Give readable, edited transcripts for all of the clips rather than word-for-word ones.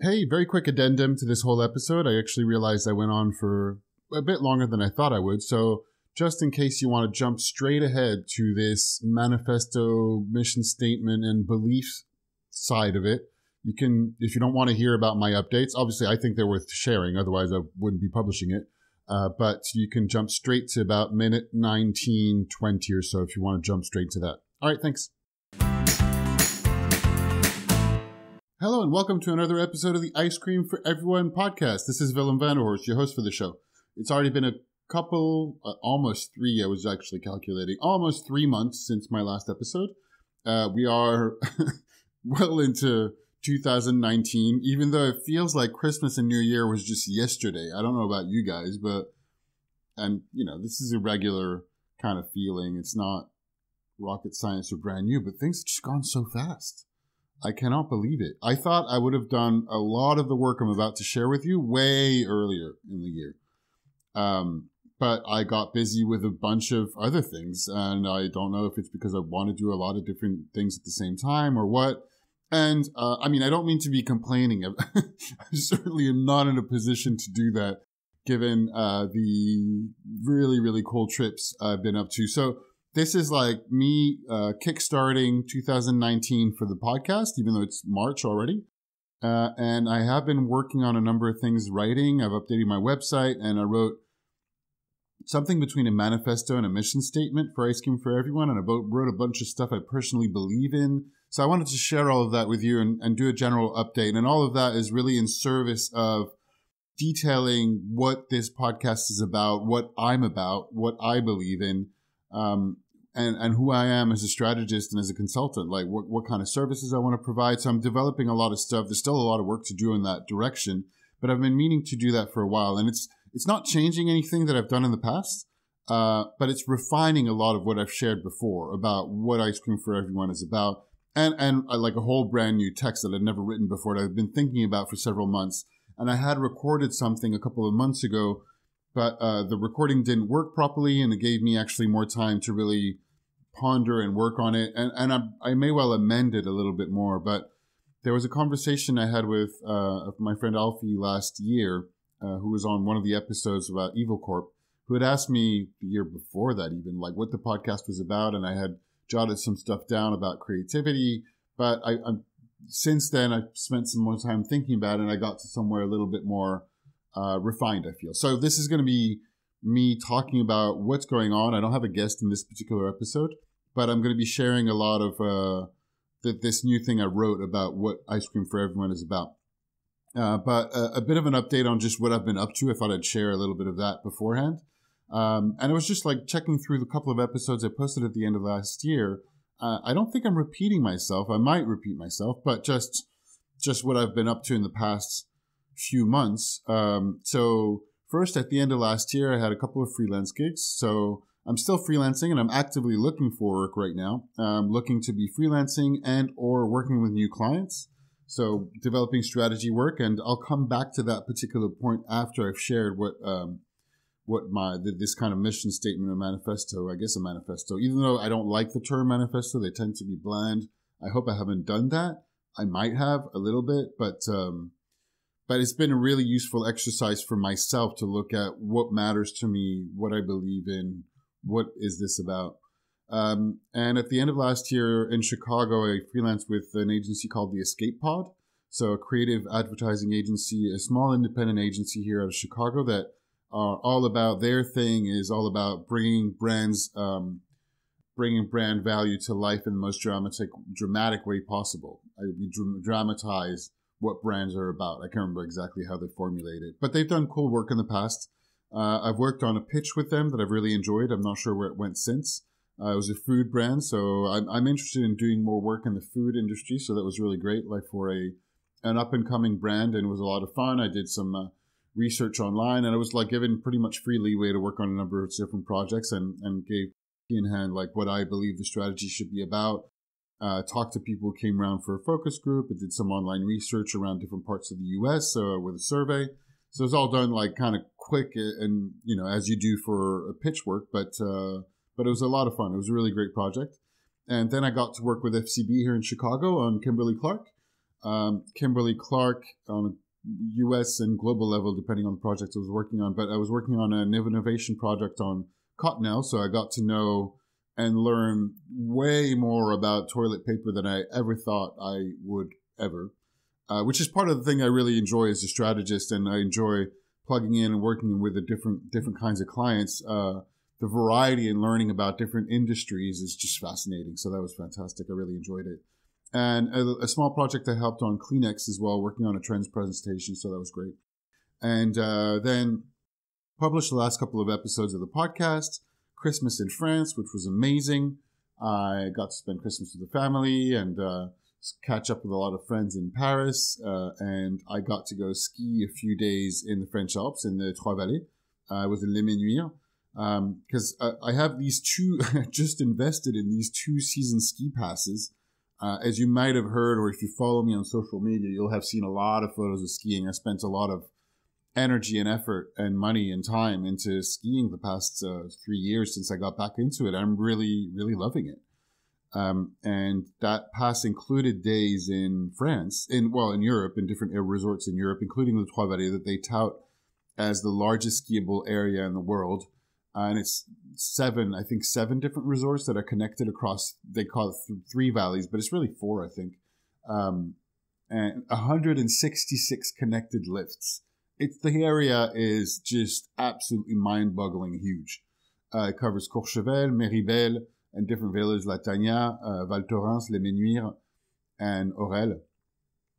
Hey, very quick addendum to this whole episode. I actually realized I went on for a bit longer than I thought I would. So just in case you want to jump straight ahead to this manifesto, mission statement, and belief side of it, you can, if you don't want to hear about my updates, obviously I think they're worth sharing. Otherwise I wouldn't be publishing it. But you can jump straight to about minute 19, 20 or so if you want to jump straight to that. All right, thanks. Hello and welcome to another episode of the Ice Cream for Everyone podcast. This is Willem Vanderhorst, your host for the show. It's already been a couple, almost three, I was actually calculating, almost 3 months since my last episode. We are well into 2019, even though it feels like Christmas and New Year was just yesterday. I don't know about you guys, but, and you know, this is a regular kind of feeling. It's not rocket science or brand new, but things have just gone so fast. I cannot believe it. I thought I would have done a lot of the work I'm about to share with you way earlier in the year. But I got busy with a bunch of other things, and I don't know if it's because I want to do a lot of different things at the same time or what. And I mean, I don't mean to be complaining. I certainly am not in a position to do that, given the really, really cool trips I've been up to. So this is like me kickstarting 2019 for the podcast, even though it's March already. And I have been working on a number of things, writing. I've updated my website, and I wrote something between a manifesto and a mission statement for Ice Cream for Everyone. And I wrote a bunch of stuff I personally believe in. So I wanted to share all of that with you and do a general update. And all of that is really in service of detailing what this podcast is about, what I'm about, what I believe in. And who I am as a strategist and as a consultant, like what kind of services I want to provide. So I'm developing a lot of stuff. There's still a lot of work to do in that direction, but I've been meaning to do that for a while. And it's not changing anything that I've done in the past, but it's refining a lot of what I've shared before about what Ice Cream for Everyone is about. And like a whole brand new text that I'd never written before that I've been thinking about for several months. And I had recorded something a couple of months ago, but the recording didn't work properly, and it gave me actually more time to really ponder and work on it. And I may well amend it a little bit more, but there was a conversation I had with my friend Alfie last year, who was on one of the episodes about Evil Corp, who had asked me the year before that even, like what the podcast was about, and I had jotted some stuff down about creativity, but I'm since then I've spent some more time thinking about it, and I got to somewhere a little bit more refined, I feel. So this is going to be me talking about what's going on. I don't have a guest in this particular episode, but I'm going to be sharing a lot of this new thing I wrote about what Ice Cream for Everyone is about. But a bit of an update on just what I've been up to. I thought I'd share a little bit of that beforehand. And it was just like checking through the couple of episodes I posted at the end of last year. I don't think I'm repeating myself. I might repeat myself, but just what I've been up to in the past few months. So first, at the end of last year, I had a couple of freelance gigs. So I'm still freelancing, and I'm actively looking for work right now. I'm looking to be freelancing and or working with new clients. So developing strategy work, and I'll come back to that particular point after I've shared what this kind of mission statement or manifesto, I guess a manifesto. Even though I don't like the term manifesto, they tend to be bland. I hope I haven't done that. I might have a little bit, but it's been a really useful exercise for myself to look at what matters to me, what I believe in, what is this about. And at the end of last year in Chicago, I freelanced with an agency called the Escape Pod. So a creative advertising agency, a small independent agency here out of Chicago that are all about, their thing is all about bringing brand value to life in the most dramatic way possible. We dramatize what brands are about. I can't remember exactly how they formulate it, but they've done cool work in the past. I've worked on a pitch with them that I've really enjoyed. I'm not sure where it went since. It was a food brand, so I'm interested in doing more work in the food industry. So that was really great, like for an up and coming brand, and it was a lot of fun. I did some research online, and I was like given pretty much free leeway to work on a number of different projects, and gave in hand like what I believe the strategy should be about. Talked to people who came around for a focus group. I did some online research around different parts of the U.S. With a survey. So it's all done like kind of quick and, you know, as you do for a pitch work, but it was a lot of fun. It was a really great project. And then I got to work with FCB here in Chicago on Kimberly-Clark. Kimberly Clark on a US and global level, depending on the project I was working on. But I was working on an innovation project on cottonelle, so I got to know and learn way more about toilet paper than I ever thought I would ever, which is part of the thing I really enjoy as a strategist, and I enjoy plugging in and working with the different kinds of clients. The variety and learning about different industries is just fascinating. So that was fantastic. I really enjoyed it. And a small project I helped on Kleenex as well, working on a trends presentation. So that was great. And then published the last couple of episodes of the podcast, Christmas in France, which was amazing. I got to spend Christmas with the family and catch up with a lot of friends in Paris. And I got to go ski a few days in the French Alps in the Trois Vallées. I was in Les Menuires. Because I have these two, just invested in these 2-season ski passes. As you might have heard, or if you follow me on social media, you'll have seen a lot of photos of skiing. I spent a lot of energy and effort and money and time into skiing the past 3 years since I got back into it. I'm really, really loving it. And that pass included days in France, in Europe, in different resorts in Europe, including the Trois Vallées, that they tout as the largest skiable area in the world. And it's seven different resorts that are connected across, they call it 3 valleys, but it's really 4, I think. And 166 connected lifts. The area is just absolutely mind-boggling huge. It covers Courchevel, Méribel, and different villages, La Tania, Val Thorens, Les Menuires, and Aurel.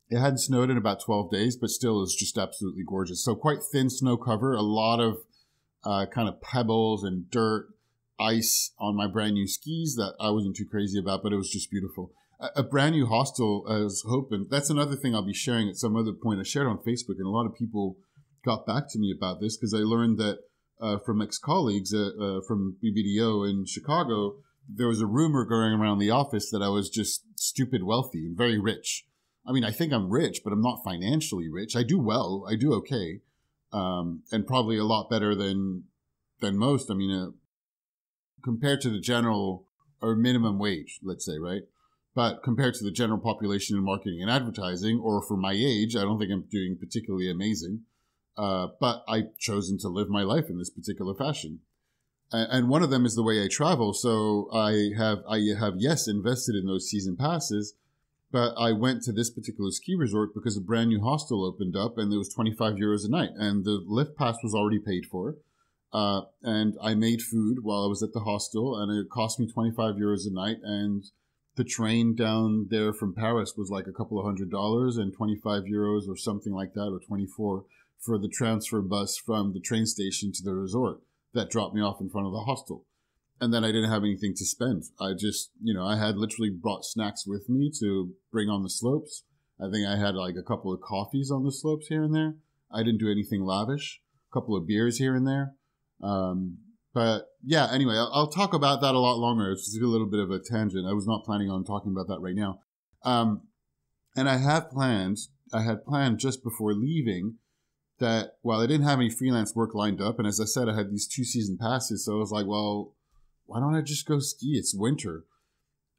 It hadn't snowed in about 12 days, but still is just absolutely gorgeous. So quite thin snow cover, a lot of kind of pebbles and dirt, ice on my brand new skis that I wasn't too crazy about, but it was just beautiful. A brand new hostel, I was hoping. That's another thing I'll be sharing at some other point. I shared on Facebook, and a lot of people got back to me about this because I learned that from ex-colleagues from BBDO in Chicago, there was a rumor going around the office that I was just stupid wealthy and very rich. I mean, I think I'm rich, but I'm not financially rich. I do well. I do okay. And probably a lot better than most. I mean, compared to the general or minimum wage, let's say, right? But compared to the general population in marketing and advertising, or for my age, I don't think I'm doing particularly amazing. But I've chosen to live my life in this particular fashion. And one of them is the way I travel. So I have invested in those season passes. But I went to this particular ski resort because a brand new hostel opened up and there was 25 euros a night. And the lift pass was already paid for. And I made food while I was at the hostel and it cost me 25 euros a night. And the train down there from Paris was like a couple of $100 and 25 euros or something like that, or 24 for the transfer bus from the train station to the resort that dropped me off in front of the hostel. And then I didn't have anything to spend. I just, I had literally brought snacks with me to bring on the slopes. I think I had like a couple of coffees on the slopes here and there. I didn't do anything lavish. A couple of beers here and there. But yeah, anyway, I'll talk about that a lot longer. It's just a little bit of a tangent. I was not planning on talking about that right now. And I had planned just before leaving that while I didn't have any freelance work lined up, and as I said, I had these 2-season passes, so I was like, well, why don't I just go ski? It's winter.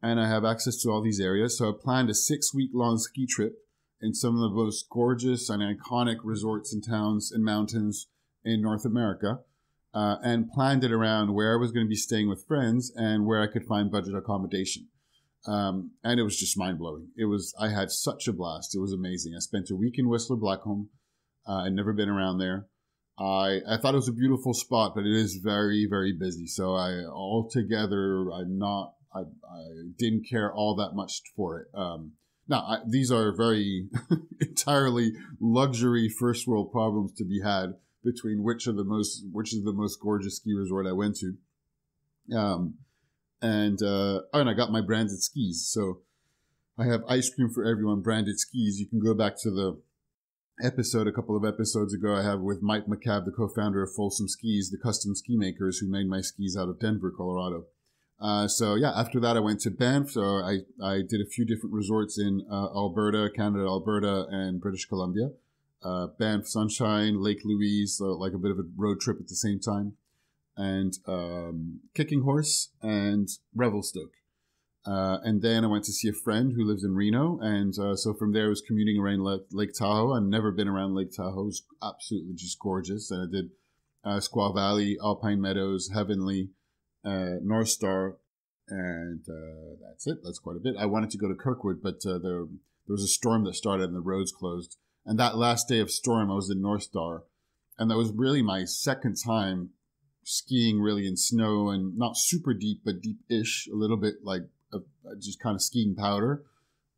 And I have access to all these areas. So I planned a 6-week-long ski trip in some of the most gorgeous and iconic resorts and towns and mountains in North America. And planned it around where I was going to be staying with friends and where I could find budget accommodation. And it was just mind-blowing. I had such a blast. It was amazing. I spent a week in Whistler Blackcomb. I'd never been around there. I thought it was a beautiful spot, but it is very, very busy. So I didn't care all that much for it. These are very entirely luxury first world problems to be had between which is the most gorgeous ski resort I went to. And I got my branded skis. So I have Ice Cream for Everyone branded skis. You can go back to the episode a couple of episodes ago I have with Mike McCabe, the co-founder of Folsom Skis, the custom ski makers who made my skis out of Denver, Colorado. After that I went to Banff. So I did a few different resorts in Alberta, Canada, Alberta, and British Columbia. Banff, Sunshine, Lake Louise, like a bit of a road trip at the same time. And Kicking Horse and Revelstoke. And then I went to see a friend who lives in Reno. And so from there, I was commuting around Lake Tahoe. I've never been around Lake Tahoe. It was absolutely just gorgeous. And I did Squaw Valley, Alpine Meadows, Heavenly, North Star. And that's it. That's quite a bit. I wanted to go to Kirkwood, but there was a storm that started and the roads closed. And that last day of storm, I was in North Star. And that was really my second time skiing really in snow, and not super deep, but deep-ish, a little bit like just kind of skiing powder,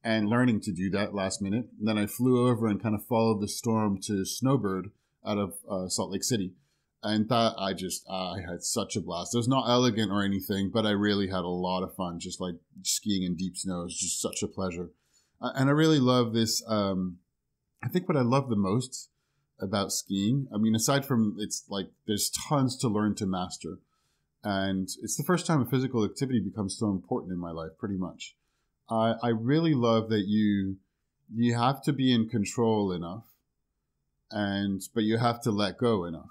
and learning to do that last minute. And then I flew over and kind of followed the storm to Snowbird out of Salt Lake City. And that I had such a blast. It was not elegant or anything, but I really had a lot of fun, just like skiing in deep snow. It was just such a pleasure. And I really love this. I think what I love the most about skiing, I mean, aside from it's like there's tons to learn to master. And it's the first time a physical activity becomes so important in my life, pretty much. I really love that you have to be in control enough, but you have to let go enough.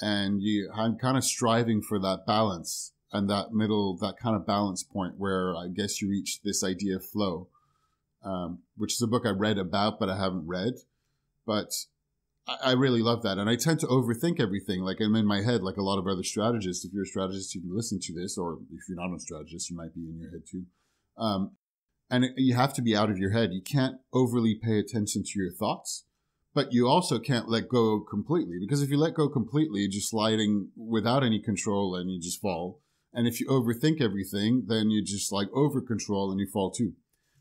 And I'm kind of striving for that balance and that kind of balance point where I guess you reach this idea of flow, which is a book I read about, but I haven't read. But I really love that. And I tend to overthink everything. Like I'm in my head, like a lot of other strategists. If you're a strategist, you can listen to this, or if you're not a strategist, you might be in your head too. And you have to be out of your head. You can't overly pay attention to your thoughts. But you also can't let go completely, because if you let go completely, you're just sliding without any control and you just fall. And if you overthink everything, then you just like over control and you fall too.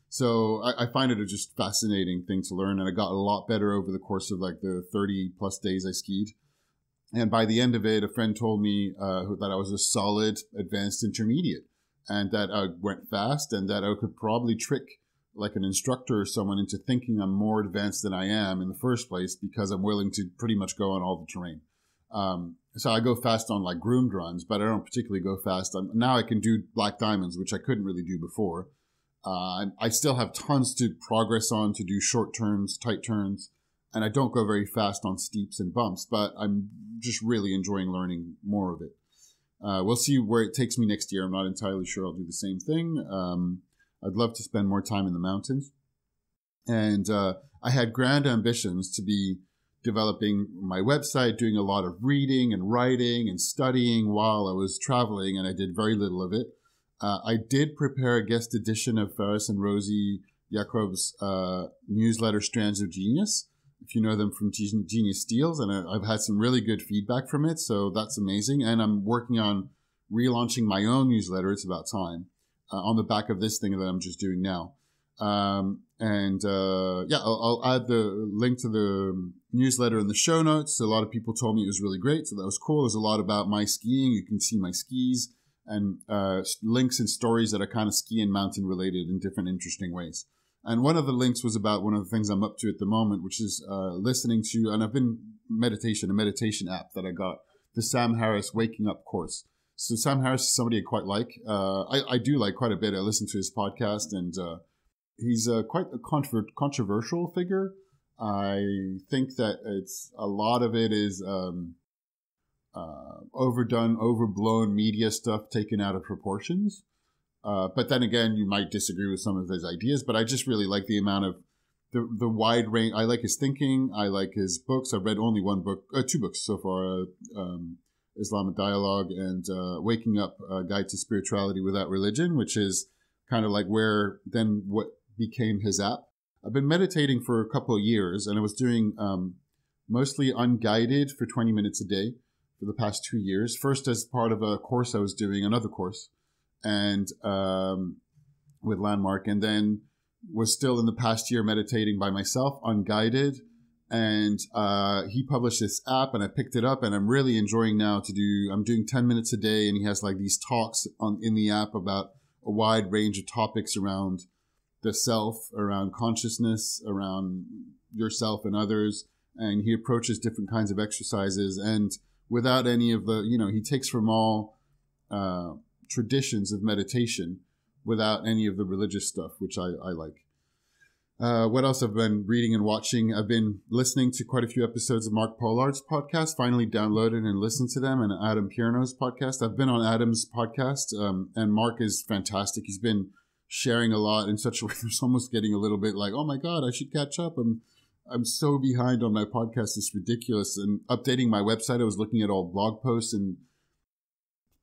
So I find it a just fascinating thing to learn. And I got a lot better over the course of like the 30 plus days I skied. And by the end of it, a friend told me that I was a solid advanced intermediate, and that I went fast, and that I could probably trick like an instructor or someone into thinking I'm more advanced than I am in the first place, because I'm willing to pretty much go on all the terrain. So I go fast on like groomed runs, but I don't particularly go fast. Now I can do black diamonds, which I couldn't really do before. I still have tons to progress on, to do short turns, tight turns, and I don't go very fast on steeps and bumps, but I'm just really enjoying learning more of it. We'll see where it takes me next year. I'm not entirely sure I'll do the same thing. I'd love to spend more time in the mountains. And I had grand ambitions to be developing my website, doing a lot of reading and writing and studying while I was traveling, and I did very little of it. I did prepare a guest edition of Faris and Rosie Jacob's newsletter, Strands of Genius, if you know them from Genius Steals, and I've had some really good feedback from it, so that's amazing. And I'm working on relaunching my own newsletter. It's about time. On the back of this thing that I'm just doing now. I'll add the link to the newsletter in the show notes. A lot of people told me it was really great, so that was cool. There's a lot about my skiing. You can see my skis, and links and stories that are kind of ski and mountain related in different interesting ways. And one of the links was about one of the things I'm up to at the moment, which is listening to, and I've been a meditation app that I got, the Sam Harris Waking Up course. So Sam Harris is somebody I quite like. I do like quite a bit. I listen to his podcast, and he's quite a controversial figure. I think that a lot of it is overdone, overblown media stuff taken out of proportions. But then again, you might disagree with some of his ideas, but I just really like the amount of the wide range. I like his thinking. I like his books. I've read only two books so far. Islamic Dialogue and Waking Up, Guide to Spirituality Without Religion, which is kind of like what became his app. I've been meditating for a couple of years, and I was doing mostly unguided for 20 minutes a day for the past 2 years. First as part of a course I was doing, another course, and with Landmark, and then was still in the past year meditating by myself, unguided. And he published this app, and I picked it up, and I'm really enjoying now I'm doing 10 minutes a day, and he has like these talks in the app about a wide range of topics around the self, around consciousness, around yourself and others. And he approaches different kinds of exercises, and without any of he takes from all traditions of meditation without any of the religious stuff, which I like. What else I've been reading and watching? I've been listening to quite a few episodes of Mark Pollard's podcast, finally downloaded and listened to them, and Adam Pierno's podcast. I've been on Adam's podcast, and Mark is fantastic. He's been sharing a lot in such a way there's almost getting a little bit like, oh my God, I should catch up. I'm so behind on my podcast. It's ridiculous. And updating my website, I was looking at all blog posts and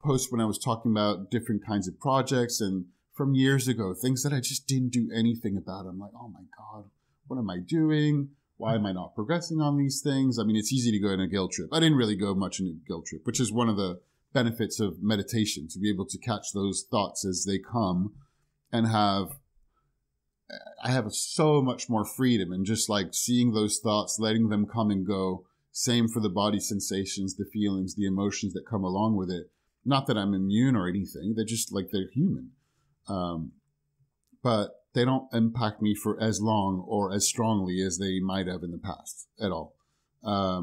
posts when I was talking about different kinds of projects and from years ago, things that I just didn't do anything about. I'm like, oh my God, what am I doing? Why am I not progressing on these things? I mean, it's easy to go on a guilt trip. I didn't really go much in a guilt trip, which is one of the benefits of meditation, to be able to catch those thoughts as they come and I have so much more freedom in just like seeing those thoughts, letting them come and go. Same for the body sensations, the feelings, the emotions that come along with it. Not that I'm immune or anything. They're just like, they're human. But they don't impact me for as long or as strongly as they might have in the past at all. I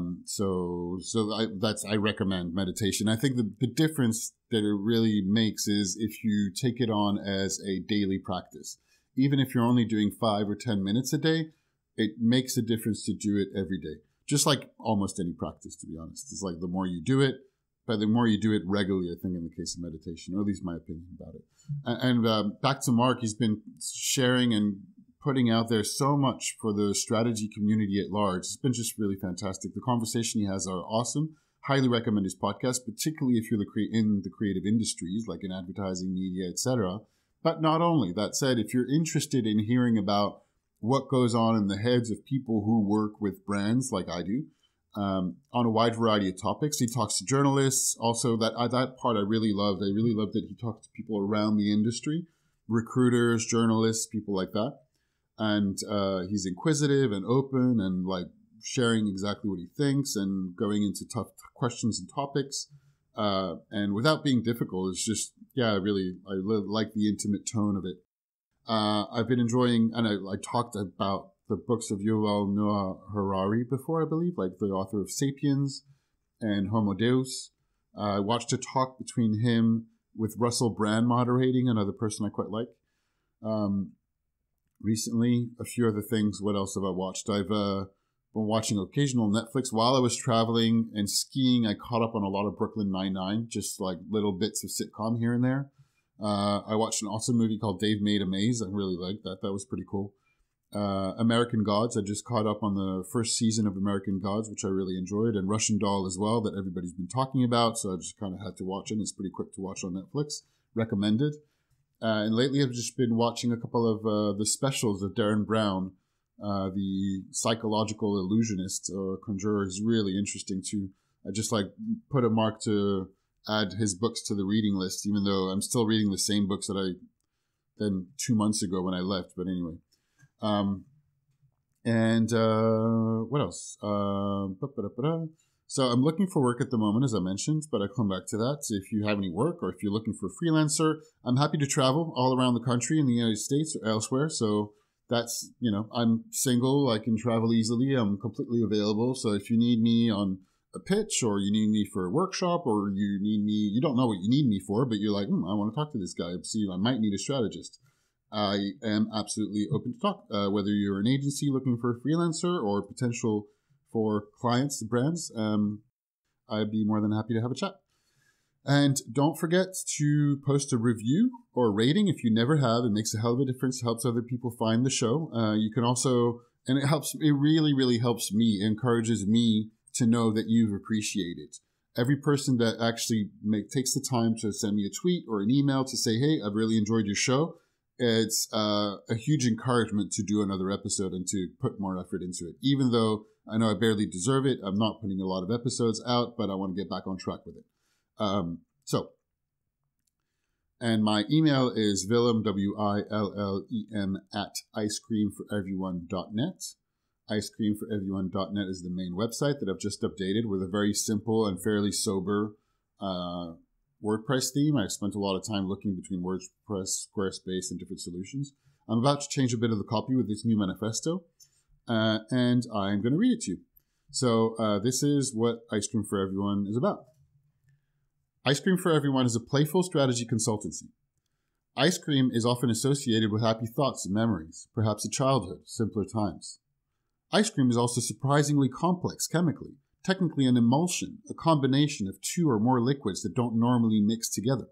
recommend meditation. I think the difference that it really makes is if you take it on as a daily practice. Even if you're only doing 5 or 10 minutes a day, it makes a difference to do it every day. Just like almost any practice, to be honest. It's like the more you do it, but the more you do it regularly, I think, in the case of meditation, or at least my opinion about it. And back to Mark, he's been sharing and putting out there so much for the strategy community at large. It's been just really fantastic. The conversation he has are awesome. Highly recommend his podcast, particularly if you're in the creative industries, like in advertising, media, etc. But not only. That said, if you're interested in hearing about what goes on in the heads of people who work with brands like I do, on a wide variety of topics. He talks to journalists. Also, that part I really loved. I really loved that he talked to people around the industry, recruiters, journalists, people like that. And he's inquisitive and open and like sharing exactly what he thinks and going into tough questions and topics. And without being difficult, it's just, I like the intimate tone of it. I've been enjoying, and I talked about the books of Yuval Noah Harari before, I believe, like the author of Sapiens and Homo Deus. I watched a talk between him with Russell Brand moderating, another person I quite like. Recently, a few other things. What else have I watched? I've been watching occasional Netflix. While I was traveling and skiing, I caught up on a lot of Brooklyn Nine-Nine, just like little bits of sitcom here and there. I watched an awesome movie called Dave Made a Maze. I really liked that. That was pretty cool. American Gods. I just caught up on the first season of American Gods, which I really enjoyed, and Russian Doll as well, that everybody's been talking about, so I just kind of had to watch it. It's pretty quick to watch on Netflix. Recommended. And lately I've just been watching a couple of the specials of Darren Brown, the psychological illusionist or conjurer. Is really interesting too. I just like put a mark to add his books to the reading list, even though I'm still reading the same books that I did 2 months ago when I left. But anyway. What else? So I'm looking for work at the moment, as I mentioned, but I'll come back to that. So if you have any work or if you're looking for a freelancer, I'm happy to travel all around the country in the United States or elsewhere. So that's, I'm single. I can travel easily. I'm completely available. So if you need me on a pitch or you need me for a workshop or you don't know what you need me for, but you're like, I want to talk to this guy. See, I might need a strategist. I am absolutely open to talk, whether you're an agency looking for a freelancer or potential for clients, brands. I'd be more than happy to have a chat. And don't forget to post a review or a rating if you never have. It makes a hell of a difference. It helps other people find the show. You can also, and it really, really helps me, encourages me to know that you've appreciated. Every person that actually takes the time to send me a tweet or an email to say, hey, I've really enjoyed your show. It's a huge encouragement to do another episode and to put more effort into it. Even though I know I barely deserve it, I'm not putting a lot of episodes out, but I want to get back on track with it. And my email is Willem, Willem, at icecreamforeveryone.net. Icecreamforeveryone.net is the main website that I've just updated with a very simple and fairly sober WordPress theme. I've spent a lot of time looking between WordPress, Squarespace, and different solutions. I'm about to change a bit of the copy with this new manifesto, and I'm going to read it to you. So this is what Ice Cream for Everyone is about. Ice Cream for Everyone is a playful strategy consultancy. Ice cream is often associated with happy thoughts and memories, perhaps a childhood, simpler times. Ice cream is also surprisingly complex chemically, technically an emulsion, a combination of two or more liquids that don't normally mix together.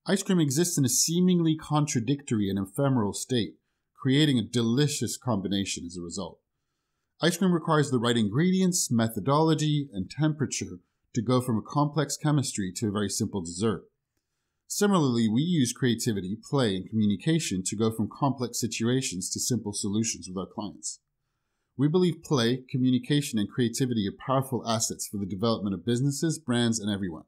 Ice cream exists in a seemingly contradictory and ephemeral state, creating a delicious combination as a result. Ice cream requires the right ingredients, methodology, and temperature to go from a complex chemistry to a very simple dessert. Similarly, we use creativity, play, and communication to go from complex situations to simple solutions with our clients. We believe play, communication, and creativity are powerful assets for the development of businesses, brands, and everyone.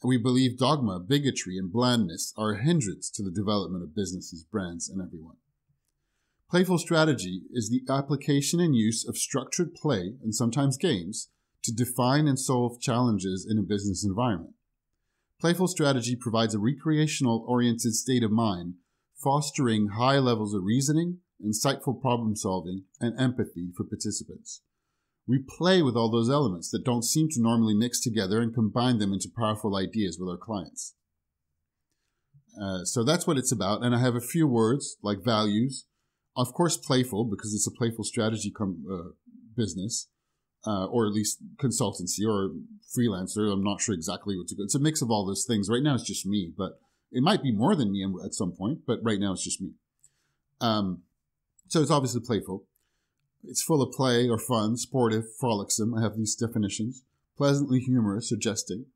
And we believe dogma, bigotry, and blandness are a hindrance to the development of businesses, brands, and everyone. Playful strategy is the application and use of structured play, and sometimes games, to define and solve challenges in a business environment. Playful strategy provides a recreational-oriented state of mind, fostering high levels of reasoning, insightful problem-solving, and empathy for participants. We play with all those elements that don't seem to normally mix together and combine them into powerful ideas with our clients. So that's what it's about, and I have a few words like values. Of course, playful, because it's a playful strategy business, or at least consultancy or freelancer. I'm not sure exactly what to go. It's a mix of all those things. Right now, it's just me, but it might be more than me at some point, but right now, it's just me. So it's obviously playful. It's full of play or fun, sportive, frolicsome. I have these definitions. Pleasantly humorous or jesting.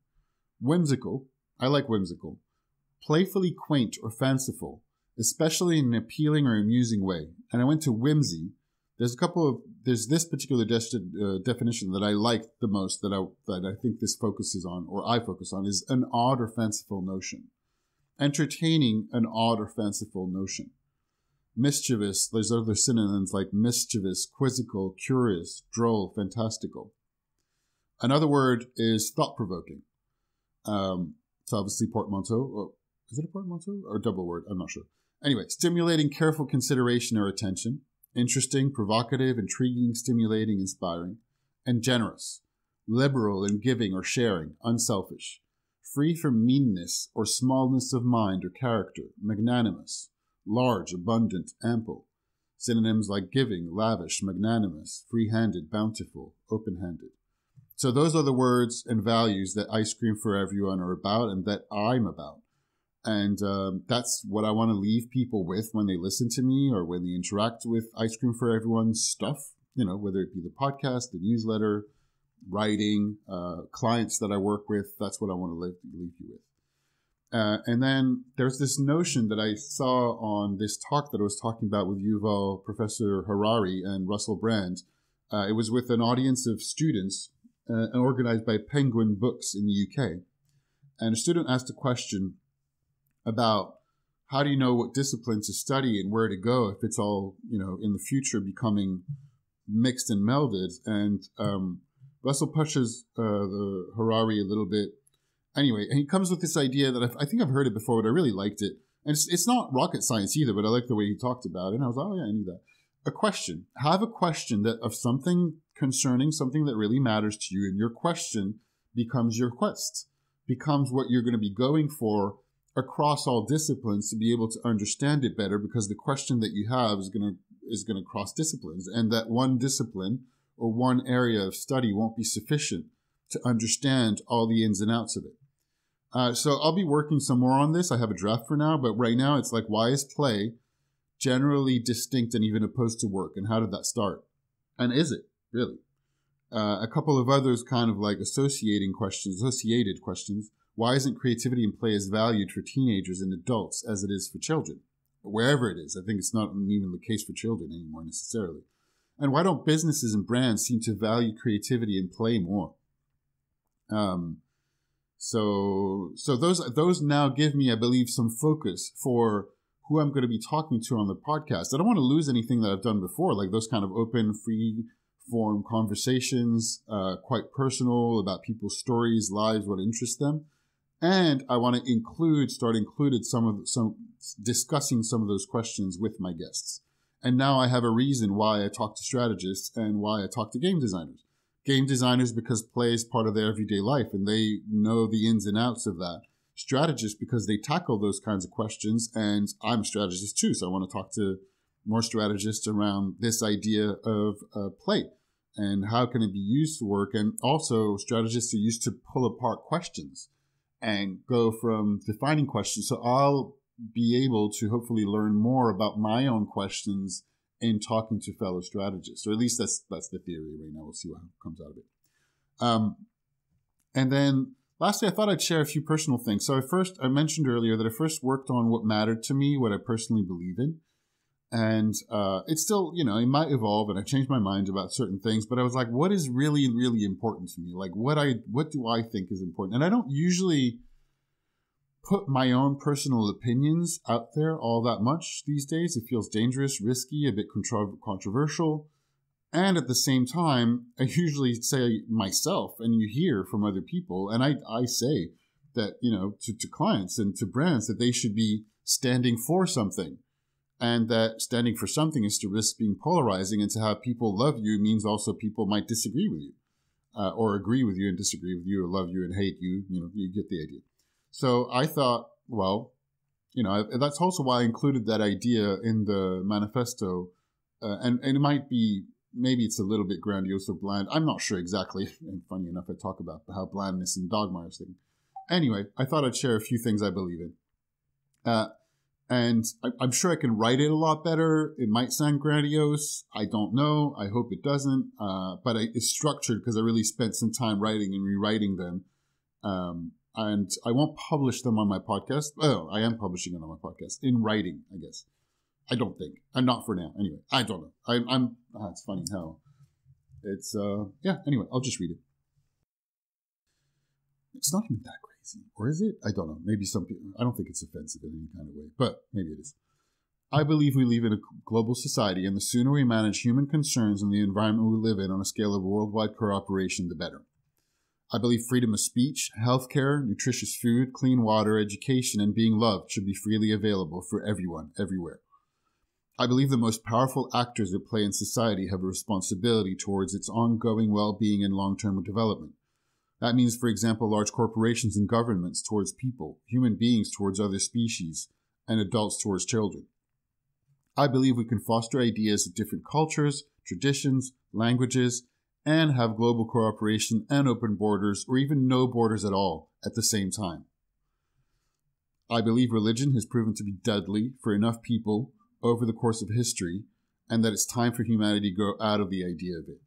Whimsical. I like whimsical. Playfully quaint or fanciful, especially in an appealing or amusing way. And I went to whimsy. There's this particular definition that I like the most that I think this focuses on, or I focus on, is an odd or fanciful notion. Entertaining an odd or fanciful notion. Mischievous, there's other synonyms like mischievous, quizzical, curious, droll, fantastical. Another word is thought-provoking. It's obviously portmanteau. Is it a portmanteau or a double word? I'm not sure. Anyway, stimulating careful consideration or attention. Interesting, provocative, intriguing, stimulating, inspiring. And generous. Liberal in giving or sharing, unselfish. Free from meanness or smallness of mind or character, magnanimous. Large, abundant, ample. Synonyms like giving, lavish, magnanimous, free-handed, bountiful, open-handed. So those are the words and values that Ice Cream for Everyone are about and that I'm about. And that's what I want to leave people with when they listen to me or when they interact with Ice Cream for Everyone's stuff, whether it be the podcast, the newsletter, writing, clients that I work with. That's what I want to leave you with. And then there's this notion that I saw on this talk that I was talking about with Yuval, Professor Harari, and Russell Brand. It was with an audience of students organized by Penguin Books in the UK. And a student asked a question about how do you know what discipline to study and where to go if it's all, in the future becoming mixed and melded. And Russell pushes the Harari a little bit. Anyway, and he comes with this idea that I think I've heard it before, but I really liked it. And it's not rocket science either, but I like the way he talked about it. And I was like, oh yeah, I knew that. A question. Have a question that of something concerning something that really matters to you, and your question becomes your quest, becomes what you're going to be going for across all disciplines to be able to understand it better, because the question that you have is going to cross disciplines, and that one discipline or one area of study won't be sufficient to understand all the ins and outs of it. So I'll be working some more on this. I have a draft for now, but right now it's like, why is play generally distinct and even opposed to work? And how did that start? And is it really? A couple of others kind of like associated questions. Why isn't creativity and play as valued for teenagers and adults as it is for children? Wherever it is. I think it's not even the case for children anymore necessarily. And why don't businesses and brands seem to value creativity and play more? So those now give me, I believe, some focus for who I'm going to be talking to on the podcast. I don't want to lose anything that I've done before, like those kind of open, free form conversations, quite personal about people's stories, lives, what interests them. And I want to start discussing some of those questions with my guests. And now I have a reason why I talk to strategists and why I talk to game designers. Game designers because play is part of their everyday life and they know the ins and outs of that. Strategists because they tackle those kinds of questions, and I'm a strategist too, so I want to talk to more strategists around this idea of play and how can it be used to work. And also strategists are used to pull apart questions and go from defining questions. So I'll be able to hopefully learn more about my own questions in talking to fellow strategists, or at least that's the theory right now. We'll see what comes out of it. And then lastly, I thought I'd share a few personal things. So I mentioned earlier that I first worked on what mattered to me, what I personally believe in. And it's still, it might evolve, and I changed my mind about certain things, but I was like, what is really, really important to me? Like, what do I think is important? And I don't usually put my own personal opinions out there all that much these days. It feels dangerous, risky, a bit controversial. And at the same time, I usually say myself, and you hear from other people, and I say that, to clients and to brands that they should be standing for something. And that standing for something is to risk being polarizing, and to have people love you means also people might disagree with you, or agree with you and disagree with you, or love you and hate you. You get the idea. So I thought, well, that's also why I included that idea in the manifesto. And it might be, maybe it's a little bit grandiose or bland. I'm not sure exactly. And funny enough, I talk about how blandness and dogma is thing. Anyway, I thought I'd share a few things I believe in. And I'm sure I can write it a lot better. It might sound grandiose. I don't know. I hope it doesn't. But it's structured because I really spent some time writing and rewriting them. And I won't publish them on my podcast. Oh, I am publishing it on my podcast in writing, I guess. I don't think. I'm not for now. Anyway, I don't know. It's funny how it's, anyway, I'll just read it. It's not even that crazy. Or is it? I don't know. Maybe some people, I don't think it's offensive in any kind of way, but maybe it is. I believe we live in a global society, and the sooner we manage human concerns and the environment we live in on a scale of worldwide cooperation, the better. I believe freedom of speech, healthcare, nutritious food, clean water, education, and being loved should be freely available for everyone, everywhere. I believe the most powerful actors at play in society have a responsibility towards its ongoing well-being and long-term development. That means, for example, large corporations and governments towards people, human beings towards other species, and adults towards children. I believe we can foster ideas of different cultures, traditions, languages, and have global cooperation and open borders, or even no borders at all, at the same time. I believe religion has proven to be deadly for enough people over the course of history, and that it's time for humanity to grow out of the idea of it.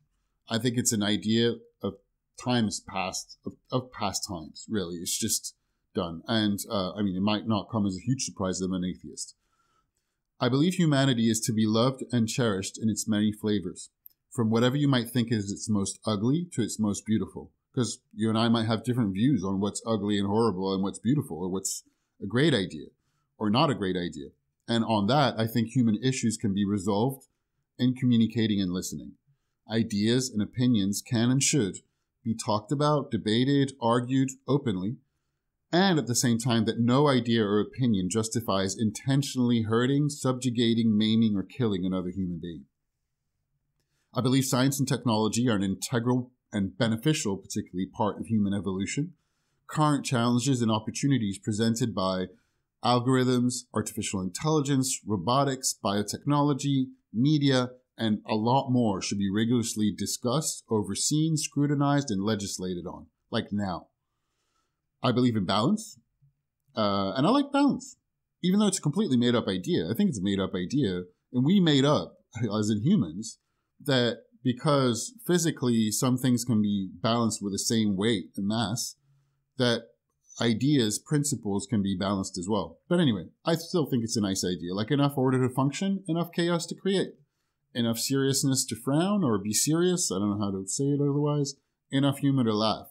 I think it's an idea of times past, of past times, really. It's just done. And, it might not come as a huge surprise that I'm an atheist. I believe humanity is to be loved and cherished in its many flavors, from whatever you might think is its most ugly to its most beautiful. Because you and I might have different views on what's ugly and horrible and what's beautiful, or what's a great idea or not a great idea. And on that, I think human issues can be resolved in communicating and listening. Ideas and opinions can and should be talked about, debated, argued openly, and at the same time that no idea or opinion justifies intentionally hurting, subjugating, maiming, or killing another human being. I believe science and technology are an integral and beneficial, particularly, part of human evolution. Current challenges and opportunities presented by algorithms, artificial intelligence, robotics, biotechnology, media, and a lot more should be rigorously discussed, overseen, scrutinized, and legislated on, like now. I believe in balance, and I like balance. Even though it's a completely made-up idea, I think it's a made-up idea, and we made up, as in humans, that because physically some things can be balanced with the same weight and mass, that ideas, principles can be balanced as well. But anyway, I still think it's a nice idea. Like enough order to function, enough chaos to create. Enough seriousness to frown or be serious. I don't know how to say it otherwise. Enough humor to laugh.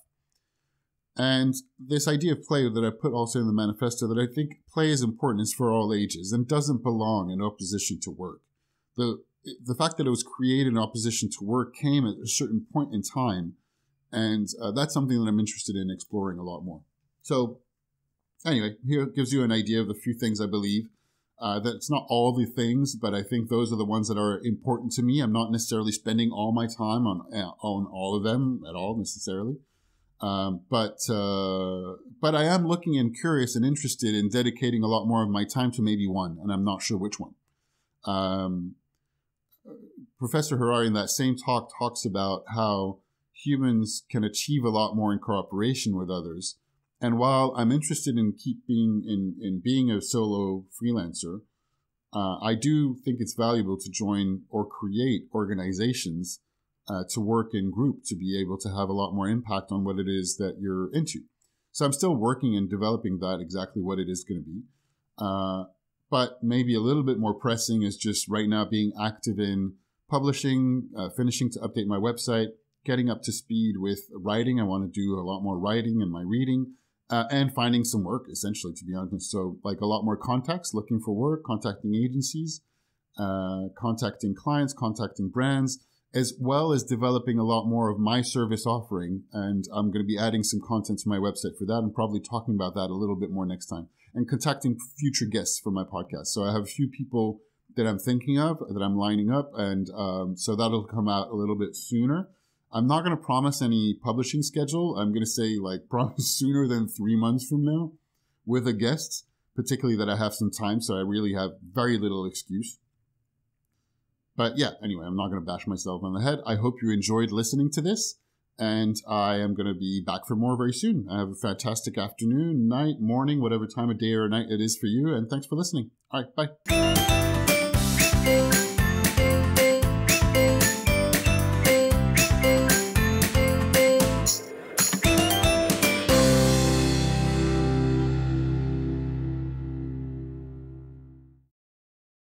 And this idea of play that I put also in the manifesto, that I think play is important, is for all ages and doesn't belong in opposition to work. The fact that it was created in opposition to work came at a certain point in time, and that's something that I'm interested in exploring a lot more. So anyway, here it gives you an idea of the few things I believe. That it's not all the things, but I think those are the ones that are important to me. I'm not necessarily spending all my time on all of them at all necessarily. But I am looking and curious and interested in dedicating a lot more of my time to maybe one, and I'm not sure which one. Professor Harari in that same talk talks about how humans can achieve a lot more in cooperation with others, And while I'm interested in being a solo freelancer, I do think it's valuable to join or create organizations to work in group to be able to have a lot more impact on what it is that you're into. So I'm still working and developing that exactly what it is going to be. But maybe a little bit more pressing is just right now being active in publishing, finishing to update my website, getting up to speed with writing. I want to do a lot more writing in my reading. And finding some work, essentially, to be honest. So, like a lot more contacts, looking for work, contacting agencies, contacting clients, contacting brands, as well as developing a lot more of my service offering. And I'm going to be adding some content to my website for that and probably talking about that a little bit more next time. And contacting future guests for my podcast. So I have a few people that I'm thinking of, that I'm lining up. And so that'll come out a little bit sooner. I'm not going to promise any publishing schedule. I'm going to say promise sooner than 3 months from now with a guest, particularly that I have some time. So I really have very little excuse. But yeah, anyway, I'm not going to bash myself on the head. I hope you enjoyed listening to this. And I am going to be back for more very soon. I have a fantastic afternoon, night, morning, whatever time of day or night it is for you. And thanks for listening. All right, bye.